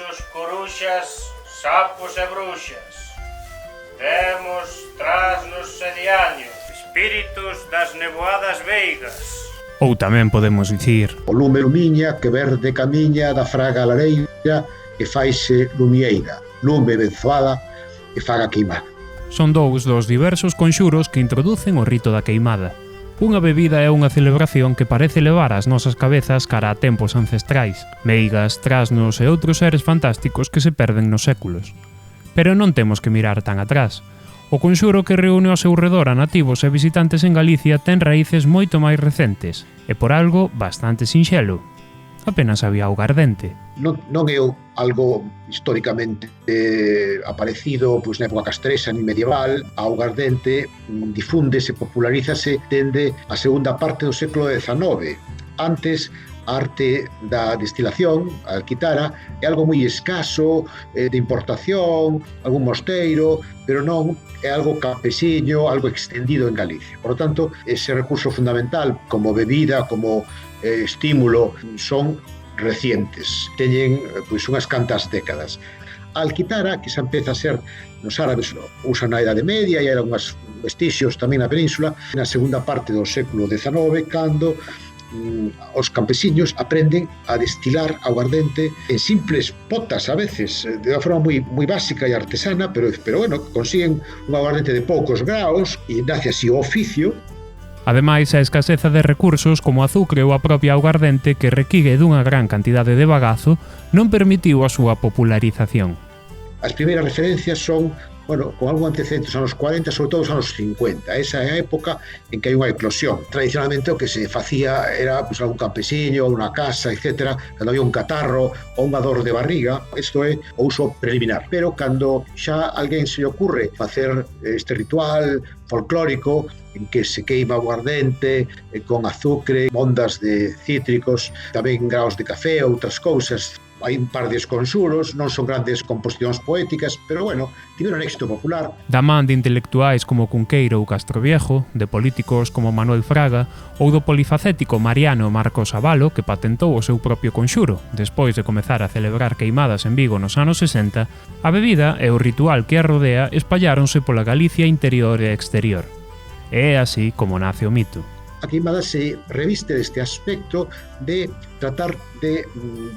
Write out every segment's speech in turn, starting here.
bichos, coruxas, sapos e bruxas. Temos trasnos e diaños, espíritus das nevoadas veigas. Ou tamén podemos dicir: o lume lumiña que verde camiña da fraga lareira e faise lumieira, lume benzoada e faga queimada. Son dous dos diversos conxuros que introducen o rito da queimada. Unha bebida é unha celebración que parece levar as nosas cabezas cara a tempos ancestrais, meigas, trasnos e outros seres fantásticos que se perden nos séculos. Pero non temos que mirar tan atrás. O conxuro que reúne ao seu redor a nativos e visitantes en Galicia ten raíces moito máis recentes, e por algo bastante sinxelo. Apenas había augardente. Non é algo históricamente aparecido na época castresa ni medieval. A augardente difúndese, popularízase dende a segunda parte do século XIX. Antes, a arte da destilación, a alquitara, é algo moi escaso, de importación, algún mosteiro, pero non é algo campesiño, algo extendido en Galicia. Por lo tanto, ese recurso fundamental como bebida, como estímulo, son recientes, teñen unhas cantas décadas. A alquitara, que xa empeza a ser nos árabes, usan na Idade Media e hai algúns vestixios tamén na península, na segunda parte do século XIX, cando os campesiños aprenden a destilar aguardente en simples potas a veces, de unha forma moi básica e artesana, pero bueno, consiguen un aguardente de poucos graus e nace así o oficio. Ademais, a escaseza de recursos como o azucre ou a propia augardente que requigue dunha gran cantidade de bagazo non permitiu a súa popularización. As primeiras referencias son, con algún antecedente dos anos 40, sobre todo dos anos 50. Esa é a época en que hai unha eclosión. Tradicionalmente o que se facía era algún campesiño, unha casa, etc. Cando había un catarro ou unha dor de barriga, isto é o uso preliminar. Pero cando xa alguén se lle ocurre facer este ritual folclórico en que se queima o aguardente con azucre, ondas de cítricos, tamén graos de café, outras cousas. Hai un par de conxuros, non son grandes composicións poéticas, pero tiveron éxito popular. Da man de intelectuais como Cunqueiro ou Castroviejo, de políticos como Manuel Fraga, ou do polifacético Mariano Marcos Abalo, que patentou o seu propio conxuro, despois de comezar a celebrar queimadas en Vigo nos anos 60, a bebida e o ritual que a rodea espalláronse pola Galicia interior e exterior. É así como nace o mito. A queimada se reviste deste aspecto de tratar de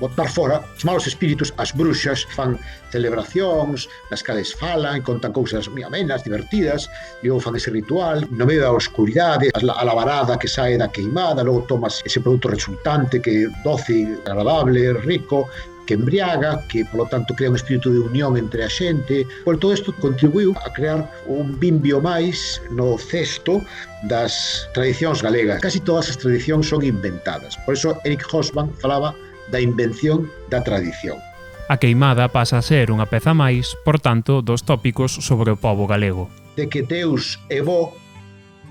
botar fora os malos espíritus. As bruxas fan celebracións nas cales falan, contan cousas moi amenas, divertidas, e logo fan ese ritual no medio da oscuridade, a lavarada que sae da queimada, logo tomas ese produto resultante que é doce, agradable, rico, que embriaga, que, polo tanto, crea un espírito de unión entre a xente. Por todo isto contribuiu a crear un bimbio máis no cesto das tradicións galegas. Casi todas as tradicións son inventadas. Por iso, Eric Hobsbawm falaba da invención da tradición. A queimada pasa a ser unha peza máis, por tanto, dos tópicos sobre o pobo galego. De que Deus é bo,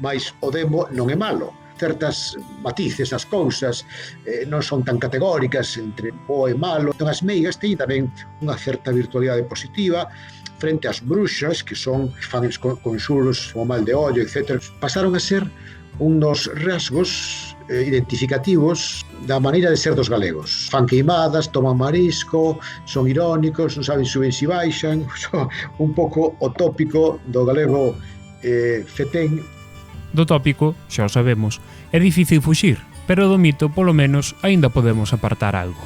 mas o demo non é malo. Certas matices das cousas non son tan categóricas entre bo e malo. As meigas teñen tamén unha certa virtualidade positiva frente ás bruxas, que fan conxuros como mal de ollo, etc. Pasaron a ser un dos rasgos identificativos da maneira de ser dos galegos. Fan queimadas, toman marisco, son irónicos, non saben suben si baixan, un pouco o tópico do galego fetén. Do tópico, xa o sabemos, é difícil fuxir, pero do mito, polo menos, aínda podemos apartar algo.